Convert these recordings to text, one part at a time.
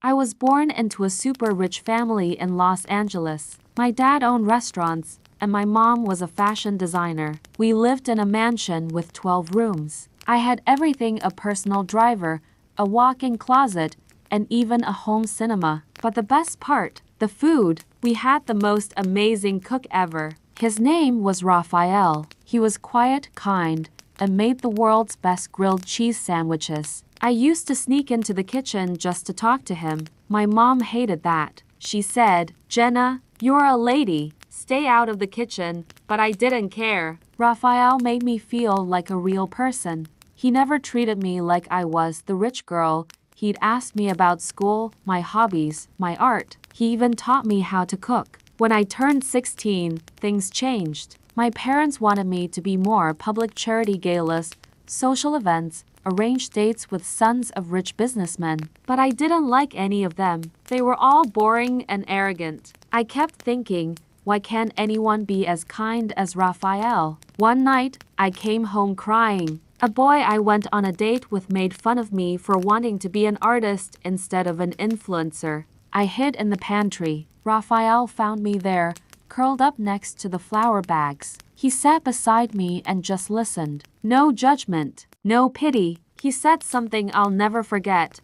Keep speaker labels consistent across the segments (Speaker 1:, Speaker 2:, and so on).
Speaker 1: I was born into a super rich family in Los Angeles. My dad owned restaurants, and my mom was a fashion designer. We lived in a mansion with 12 rooms. I had everything: a personal driver, a walk-in closet, and even a home cinema. But the best part, the food. We had the most amazing cook ever. His name was Raphael. He was quiet, kind, and made the world's best grilled cheese sandwiches. I used to sneak into the kitchen just to talk to him. My mom hated that. She said, "Jenna, you're a lady. Stay out of the kitchen," but I didn't care. Raphael made me feel like a real person. He never treated me like I was the rich girl. He'd ask me about school, my hobbies, my art. He even taught me how to cook. When I turned 16, things changed. My parents wanted me to be more public: charity galas, social events, arrange dates with sons of rich businessmen. But I didn't like any of them. They were all boring and arrogant. I kept thinking, why can't anyone be as kind as Raphael? One night, I came home crying. A boy I went on a date with made fun of me for wanting to be an artist instead of an influencer. I hid in the pantry. Raphael found me there, curled up next to the flour bags. He sat beside me and just listened. No judgment, no pity. He said something I'll never forget.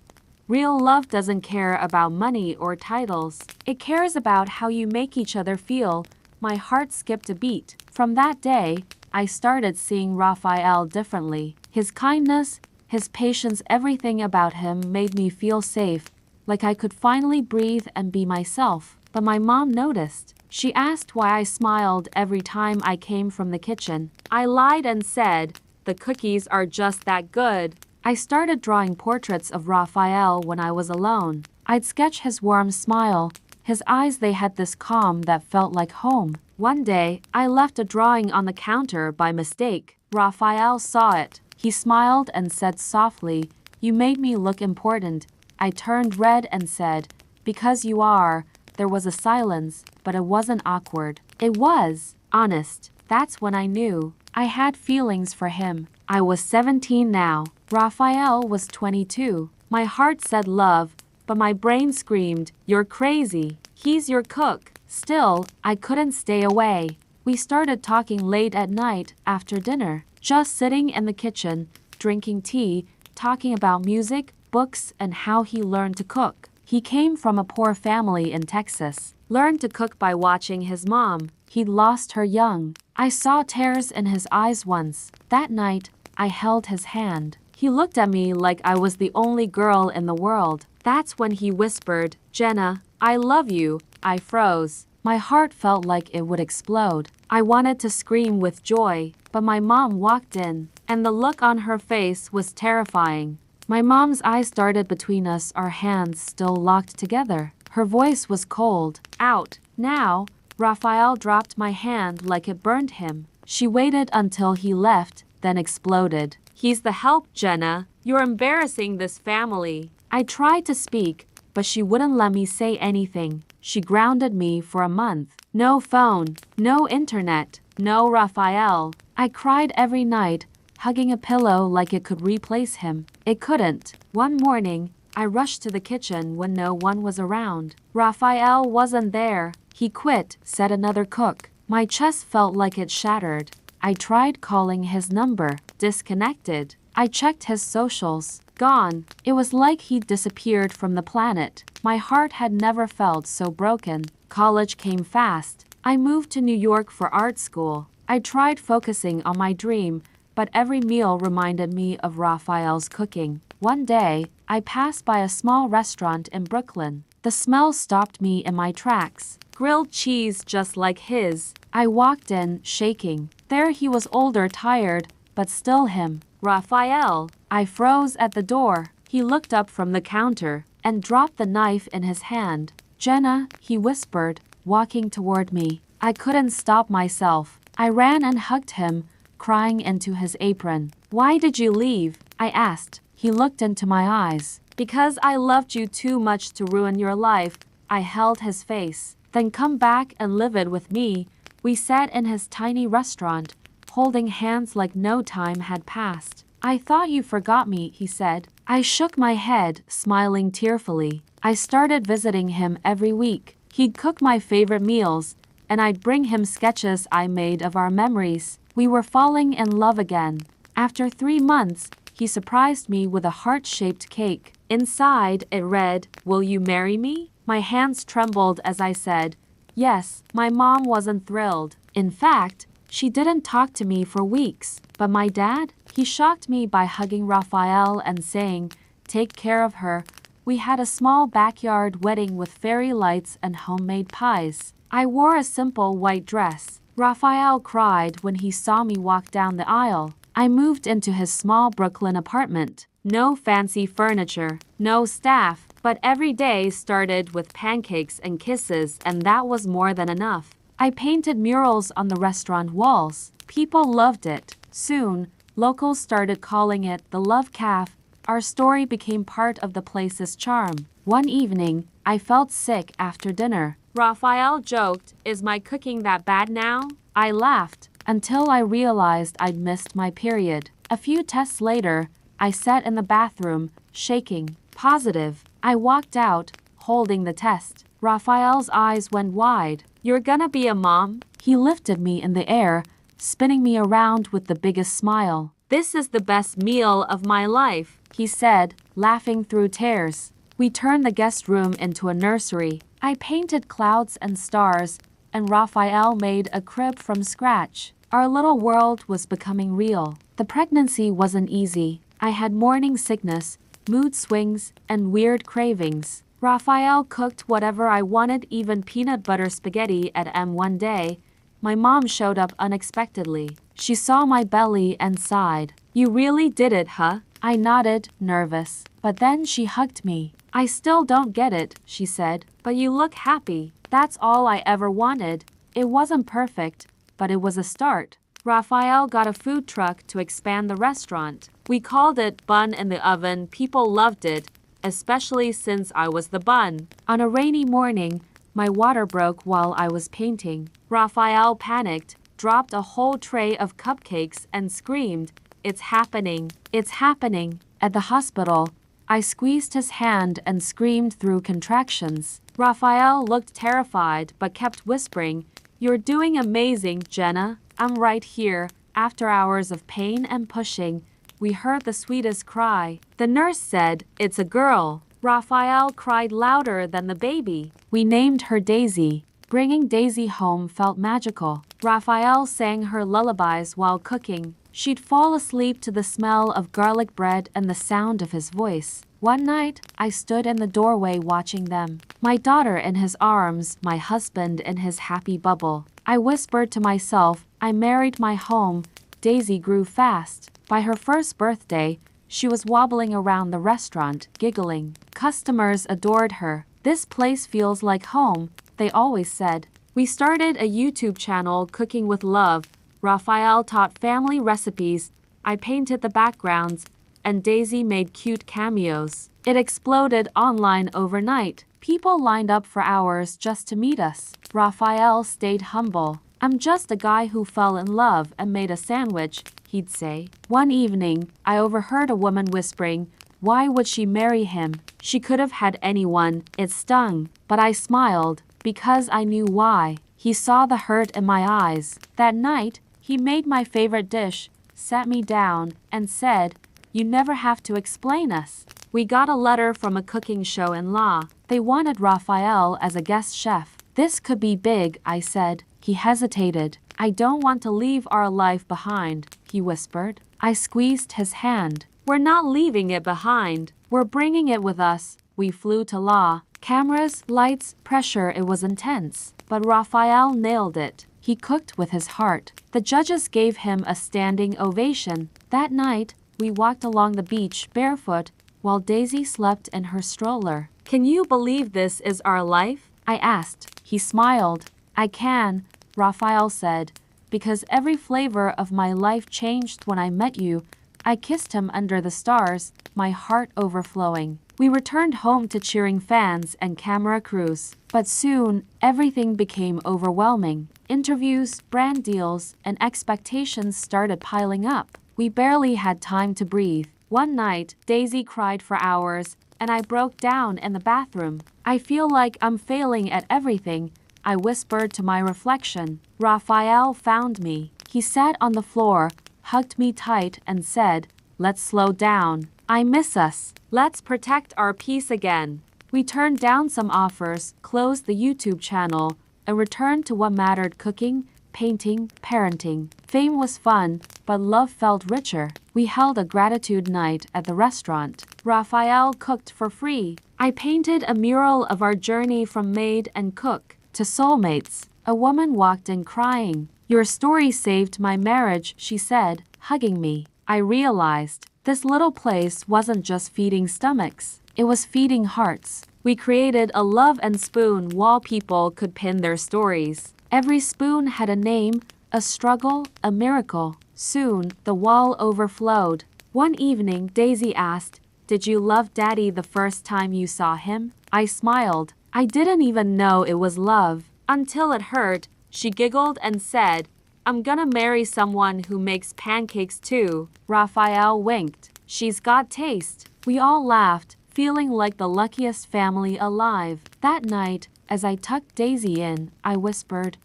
Speaker 1: Real love doesn't care about money or titles. It cares about how you make each other feel. My heart skipped a beat. From that day, I started seeing Raphael differently. His kindness, his patience, everything about him made me feel safe, like I could finally breathe and be myself. But my mom noticed. She asked why I smiled every time I came from the kitchen. I lied and said, "The cookies are just that good." I started drawing portraits of Raphael when I was alone. I'd sketch his warm smile, his eyes. They had this calm that felt like home. One day, I left a drawing on the counter by mistake. Raphael saw it. He smiled and said softly, "You made me look important." I turned red and said, "Because you are." There was a silence, but it wasn't awkward. It was honest. That's when I knew I had feelings for him. I was 17 now. Raphael was 22. My heart said love, but my brain screamed, "You're crazy. He's your cook." Still, I couldn't stay away. We started talking late at night after dinner, just sitting in the kitchen, drinking tea, talking about music, books, and how he learned to cook. He came from a poor family in Texas, learned to cook by watching his mom. He'd lost her young. I saw tears in his eyes once. That night, I held his hand. He looked at me like I was the only girl in the world. That's when he whispered, "Jenna, I love you." I froze. My heart felt like it would explode. I wanted to scream with joy, but my mom walked in, and the look on her face was terrifying. My mom's eyes darted between us, our hands still locked together. Her voice was cold. "Out, now." Raphael dropped my hand like it burned him. She waited until he left, then exploded. "He's the help, Jenna. You're embarrassing this family." I tried to speak, but she wouldn't let me say anything. She grounded me for a month. No phone, no internet, no Raphael. I cried every night, hugging a pillow like it could replace him. It couldn't. One morning, I rushed to the kitchen when no one was around. Raphael wasn't there. "He quit," said another cook. My chest felt like it shattered. I tried calling his number. Disconnected. I checked his socials. Gone. It was like he'd disappeared from the planet. My heart had never felt so broken. College came fast. I moved to New York for art school. I tried focusing on my dream, but every meal reminded me of Raphael's cooking. One day, I passed by a small restaurant in Brooklyn. The smell stopped me in my tracks. Grilled cheese just like his. I walked in, shaking. There he was, older, tired, but still him. "Raphael." I froze at the door. He looked up from the counter and dropped the knife in his hand. "Jenna," he whispered, walking toward me. I couldn't stop myself. I ran and hugged him, crying into his apron. "Why did you leave?" I asked. He looked into my eyes. "Because I loved you too much to ruin your life." I held his face. "Then come back and live it with me." We sat in his tiny restaurant, holding hands like no time had passed. I thought you forgot me, he said. I shook my head, smiling tearfully. I started visiting him every week. He'd cook my favorite meals, and I'd bring him sketches I made of our memories. We were falling in love again. After 3 months, he surprised me with a heart-shaped cake. Inside, it read, "Will you marry me?" My hands trembled as I said, "Yes." My mom wasn't thrilled. In fact, she didn't talk to me for weeks. But my dad? He shocked me by hugging Raphael and saying, "Take care of her." We had a small backyard wedding with fairy lights and homemade pies. I wore a simple white dress. Raphael cried when he saw me walk down the aisle. I moved into his small Brooklyn apartment. No fancy furniture, no staff, but every day started with pancakes and kisses, and that was more than enough. I painted murals on the restaurant walls. People loved it. Soon, locals started calling it the Love Cafe. Our story became part of the place's charm. One evening, I felt sick after dinner. Raphael joked, "Is my cooking that bad now?" I laughed until I realized I'd missed my period. A few tests later, I sat in the bathroom, shaking. Positive. I walked out, holding the test. Raphael's eyes went wide. "You're gonna be a mom?" He lifted me in the air, spinning me around with the biggest smile. "This is the best meal of my life," he said, laughing through tears. We turned the guest room into a nursery. I painted clouds and stars, and Raphael made a crib from scratch. Our little world was becoming real. The pregnancy wasn't easy. I had morning sickness, mood swings, and weird cravings. Raphael cooked whatever I wanted, even peanut butter spaghetti at M. One day, my mom showed up unexpectedly. She saw my belly and sighed. "You really did it, huh?" I nodded, nervous. But then she hugged me. "I still don't get it," she said, "but you look happy." That's all I ever wanted. It wasn't perfect, but it was a start. Raphael got a food truck to expand the restaurant. We called it Bun in the Oven. People loved it, especially since I was the bun. On a rainy morning, my water broke while I was painting. Raphael panicked, dropped a whole tray of cupcakes, and screamed, "It's happening! It's happening!" At the hospital, I squeezed his hand and screamed through contractions. Raphael looked terrified but kept whispering, "You're doing amazing, Jenna. I'm right here." After hours of pain and pushing, we heard the sweetest cry. The nurse said, "It's a girl." Raphael cried louder than the baby. We named her Daisy. Bringing Daisy home felt magical. Raphael sang her lullabies while cooking. She'd fall asleep to the smell of garlic bread and the sound of his voice. One night, I stood in the doorway watching them. My daughter in his arms, my husband in his happy bubble. I whispered to myself, "I married my home." Daisy grew fast. By her first birthday, she was wobbling around the restaurant, giggling. Customers adored her. "This place feels like home," they always said. We started a YouTube channel, Cooking with Love. Raphael taught family recipes, I painted the backgrounds, and Daisy made cute cameos. It exploded online overnight. People lined up for hours just to meet us. Raphael stayed humble. "I'm just a guy who fell in love and made a sandwich," he'd say. One evening, I overheard a woman whispering, "Why would she marry him? She could have had anyone." It stung, but I smiled, because I knew why. He saw the hurt in my eyes. That night, he made my favorite dish, sat me down, and said, "You never have to explain us." We got a letter from a cooking show in La. They wanted Raphael as a guest chef. "This could be big," I said. He hesitated. "I don't want to leave our life behind," he whispered. I squeezed his hand. "We're not leaving it behind. We're bringing it with us." We flew to La. Cameras, lights, pressure, it was intense. But Raphael nailed it. He cooked with his heart. The judges gave him a standing ovation. That night, we walked along the beach barefoot while Daisy slept in her stroller. "Can you believe this is our life?" I asked. He smiled. "I can," Raphael said, "because every flavor of my life changed when I met you." I kissed him under the stars, my heart overflowing. We returned home to cheering fans and camera crews. But soon, everything became overwhelming. Interviews, brand deals, and expectations started piling up. We barely had time to breathe. One night, Daisy cried for hours, and I broke down in the bathroom. I feel like I'm failing at everything, I whispered to my reflection. Raphael found me. He sat on the floor, hugged me tight, and said, "Let's slow down. I miss us. Let's protect our peace again." We turned down some offers, closed the YouTube channel, and returned to what mattered: cooking, painting, parenting. Fame was fun, but love felt richer. We held a gratitude night at the restaurant. Raphael cooked for free. I painted a mural of our journey from maid and cook to soulmates. A woman walked in crying. "Your story saved my marriage," she said, hugging me. I realized this little place wasn't just feeding stomachs, it was feeding hearts. We created a love and spoon wall people could pin their stories. Every spoon had a name, a struggle, a miracle. Soon, the wall overflowed. One evening, Daisy asked, "Did you love Daddy the first time you saw him?" I smiled. I didn't even know it was love until it hurt. She giggled and said, "I'm gonna marry someone who makes pancakes too." Raphael winked. "She's got taste." We all laughed, feeling like the luckiest family alive. That night, as I tucked Daisy in, I whispered,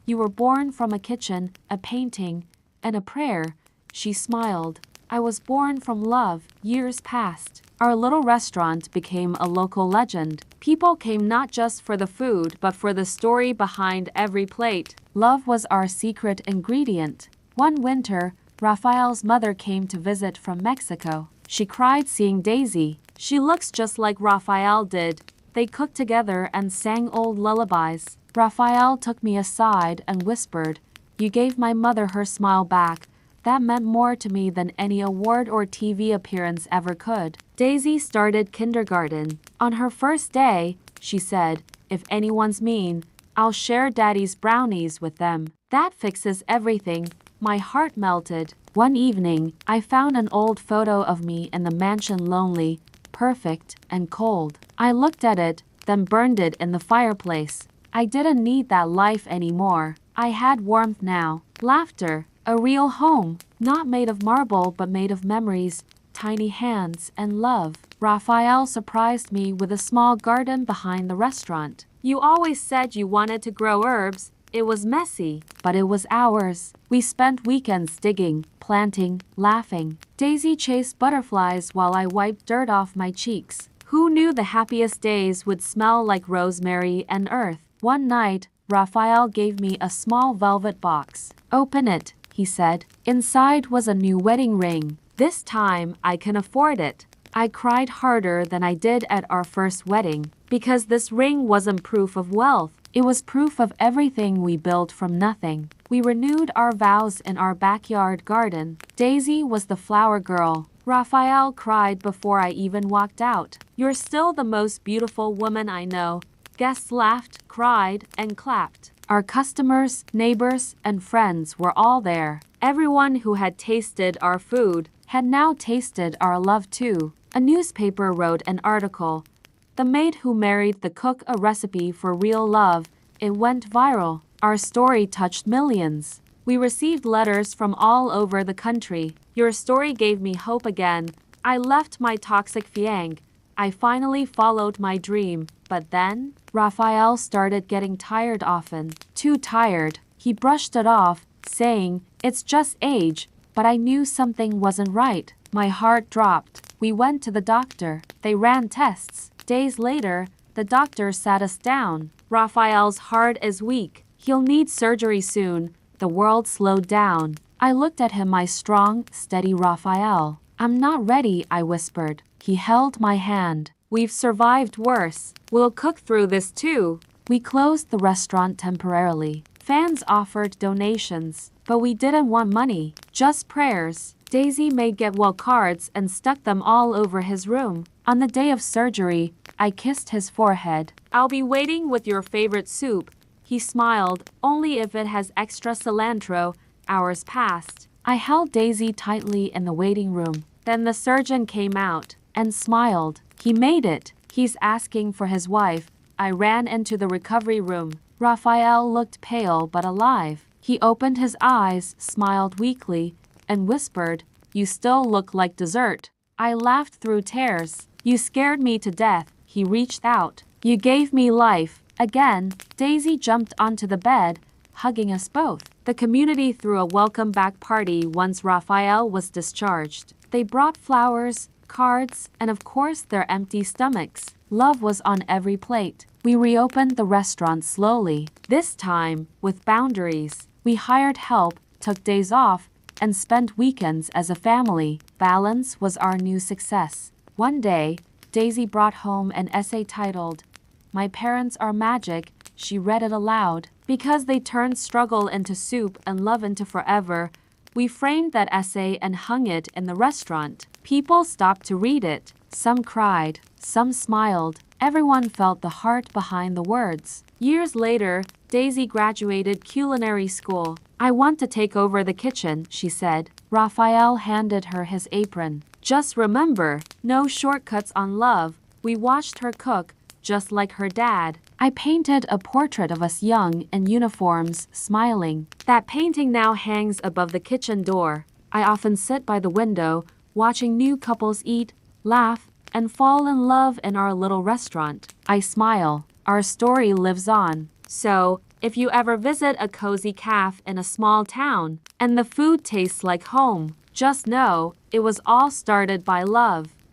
Speaker 1: "You were born from a kitchen, a painting, and a prayer." She smiled. "I was born from love." Years passed. Our little restaurant became a local legend. People came not just for the food, but for the story behind every plate. Love was our secret ingredient. One winter, Raphael's mother came to visit from Mexico. She cried seeing Daisy. "She looks just like Raphael did." They cooked together and sang old lullabies. Raphael took me aside and whispered, "You gave my mother her smile back. That meant more to me than any award or TV appearance ever could." Daisy started kindergarten. On her first day, she said, "If anyone's mean, I'll share Daddy's brownies with them." That fixes everything. My heart melted. One evening, I found an old photo of me in the mansion, lonely, perfect, and cold. I looked at it, then burned it in the fireplace. I didn't need that life anymore. I had warmth now, laughter, a real home, not made of marble but made of memories, tiny hands, and love. Raphael surprised me with a small garden behind the restaurant. "You always said you wanted to grow herbs." It was messy, but it was ours. We spent weekends digging, planting, laughing. Daisy chased butterflies while I wiped dirt off my cheeks. Who knew the happiest days would smell like rosemary and earth? One night, Raphael gave me a small velvet box. "Open it," he said. Inside was a new wedding ring. "This time, I can afford it." I cried harder than I did at our first wedding, because this ring wasn't proof of wealth. It was proof of everything we built from nothing. We renewed our vows in our backyard garden. Daisy was the flower girl. Raphael cried before I even walked out. "You're still the most beautiful woman I know." Guests laughed, cried, and clapped. Our customers, neighbors, and friends were all there. Everyone who had tasted our food had now tasted our love too. A newspaper wrote an article, "The Maid Who Married the Cook, a Recipe for Real Love." It went viral. Our story touched millions. We received letters from all over the country. "Your story gave me hope again. I left my toxic fiang. I finally followed my dream." But then, Raphael started getting tired often. Too tired. He brushed it off, saying, "It's just age." But I knew something wasn't right. My heart dropped. We went to the doctor. They ran tests. Days later, the doctor sat us down. "Raphael's heart is weak. He'll need surgery soon." The world slowed down. I looked at him, my strong, steady Raphael. "I'm not ready," I whispered. He held my hand. "We've survived worse. We'll cook through this too." We closed the restaurant temporarily. Fans offered donations, but we didn't want money, just prayers. Daisy made get-well cards and stuck them all over his room. On the day of surgery, I kissed his forehead. "I'll be waiting with your favorite soup." He smiled, "Only if it has extra cilantro." Hours passed. I held Daisy tightly in the waiting room. Then the surgeon came out and smiled. "He made it. He's asking for his wife." I ran into the recovery room. Raphael looked pale but alive. He opened his eyes, smiled weakly, and whispered, you still look like dessert. I laughed through tears. You scared me to death. He reached out. You gave me life. Again, Daisy jumped onto the bed, hugging us both. The community threw a welcome back party once Raphael was discharged. They brought flowers, cards, and of course their empty stomachs. Love was on every plate. We reopened the restaurant slowly, this time with boundaries. We hired help, took days off, and spent weekends as a family. Balance was our new success. One day, Daisy brought home an essay titled, "My Parents Are Magic." She read it aloud. Because they turned struggle into soup and love into forever, we framed that essay and hung it in the restaurant. People stopped to read it. Some cried, some smiled. Everyone felt the heart behind the words. Years later, Daisy graduated culinary school. "I want to take over the kitchen," she said. Raphael handed her his apron. "Just remember, no shortcuts on love." We watched her cook, just like her dad. I painted a portrait of us young in uniforms, smiling. That painting now hangs above the kitchen door. I often sit by the window, watching new couples eat, laugh, and fall in love in our little restaurant. I smile. Our story lives on. So, if you ever visit a cozy cafe in a small town, and the food tastes like home, just know, it was all started by love.